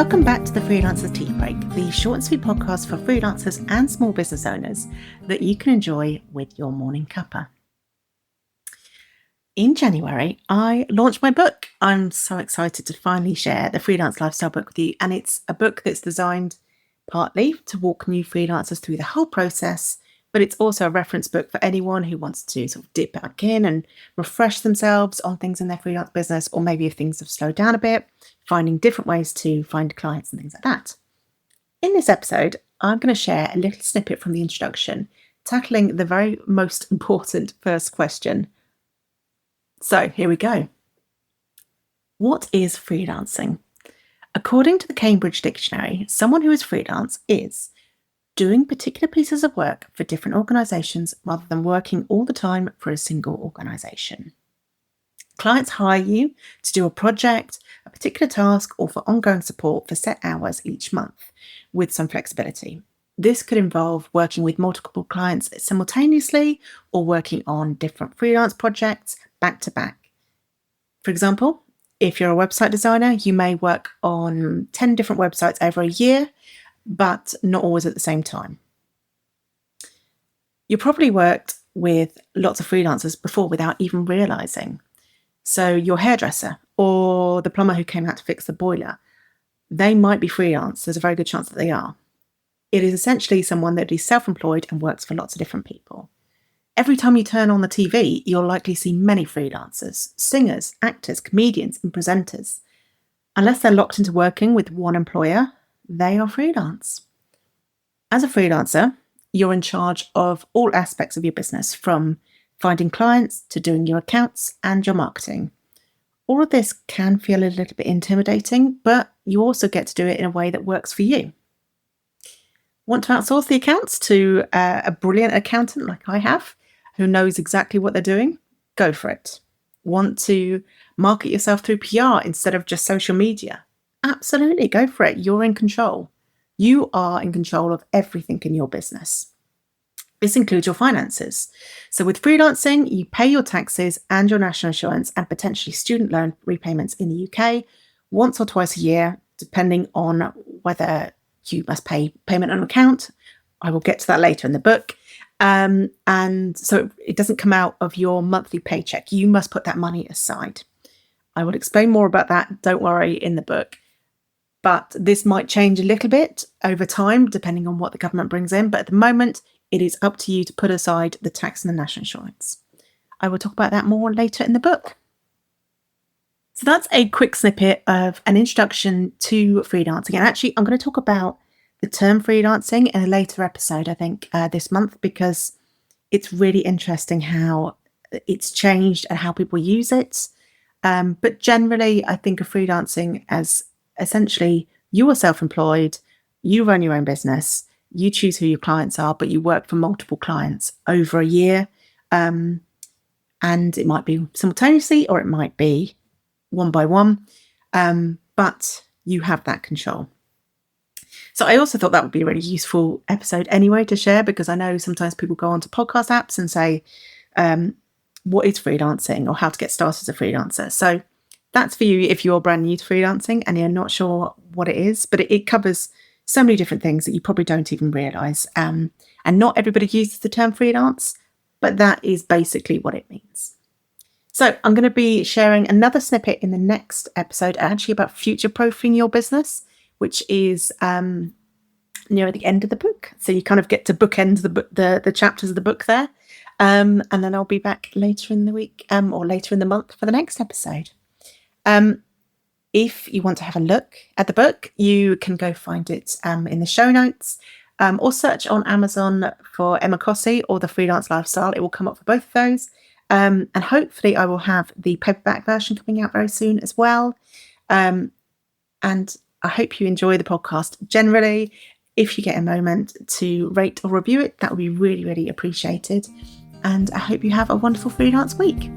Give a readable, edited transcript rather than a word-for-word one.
Welcome back to the Freelancers Tea Break, the short and sweet podcast for freelancers and small business owners that you can enjoy with your morning cuppa. In January, I launched my book. I'm so excited to finally share the Freelance Lifestyle book with you, and it's a book that's designed partly to walk new freelancers through the whole process, but it's also a reference book for anyone who wants to sort of dip back in and refresh themselves on things in their freelance business, or maybe if things have slowed down a bit, finding different ways to find clients and things like that. In this episode, I'm going to share a little snippet from the introduction, tackling the very most important first question. So here we go. What is freelancing? According to the Cambridge Dictionary, someone who is freelance is doing particular pieces of work for different organisations rather than working all the time for a single organisation. Clients hire you to do a project, a particular task, or for ongoing support for set hours each month, with some flexibility. This could involve working with multiple clients simultaneously or working on different freelance projects back to back. For example, if you're a website designer, you may work on 10 different websites over a year, but not always at the same time. You probably worked with lots of freelancers before without even realising. So your hairdresser or the plumber who came out to fix the boiler, they might be freelance. There's a very good chance that they are. It is essentially someone that is self-employed and works for lots of different people. Every time you turn on the TV, you'll likely see many freelancers, singers, actors, comedians, and presenters. Unless they're locked into working with one employer, they are freelance. As a freelancer, you're in charge of all aspects of your business, from finding clients to doing your accounts and your marketing. All of this can feel a little bit intimidating, but you also get to do it in a way that works for you. Want to outsource the accounts to a brilliant accountant like I have, who knows exactly what they're doing? Go for it. Want to market yourself through PR instead of just social media? Absolutely, go for it. You're in control. You are in control of everything in your business. This includes your finances. So with freelancing, you pay your taxes and your national insurance and potentially student loan repayments in the UK once or twice a year, depending on whether you must pay payment on account. I will get to that later in the book. And so it doesn't come out of your monthly paycheck. You must put that money aside. I will explain more about that, don't worry, in the book. But this might change a little bit over time, depending on what the government brings in. But at the moment, it is up to you to put aside the tax and the national insurance. I will talk about that more later in the book. So that's a quick snippet of an introduction to freelancing. And actually, I'm going to talk about the term freelancing in a later episode, I think, this month, because it's really interesting how it's changed and how people use it. But generally, I think of freelancing as essentially you are self-employed, you run your own business, you choose who your clients are, but you work for multiple clients over a year. And it might be simultaneously or it might be one by one, but you have that control. So I also thought that would be a really useful episode anyway to share, because I know sometimes people go onto podcast apps and say, what is freelancing or how to get started as a freelancer? So that's for you if you're brand new to freelancing and you're not sure what it is, but it covers so many different things that you probably don't even realise. And not everybody uses the term freelance, but that is basically what it means. So I'm going to be sharing another snippet in the next episode, actually about future-proofing your business, which is near the end of the book. So you kind of get to bookend the chapters of the book there. And then I'll be back later in the week or later in the month for the next episode. If you want to have a look at the book, you can go find it in the show notes or search on Amazon for Emma Cossey or the Freelance Lifestyle. It will come up for both of those. And hopefully I will have the paperback version coming out very soon as well. And I hope you enjoy the podcast generally. If you get a moment to rate or review it, that would be really, really appreciated. And I hope you have a wonderful freelance week.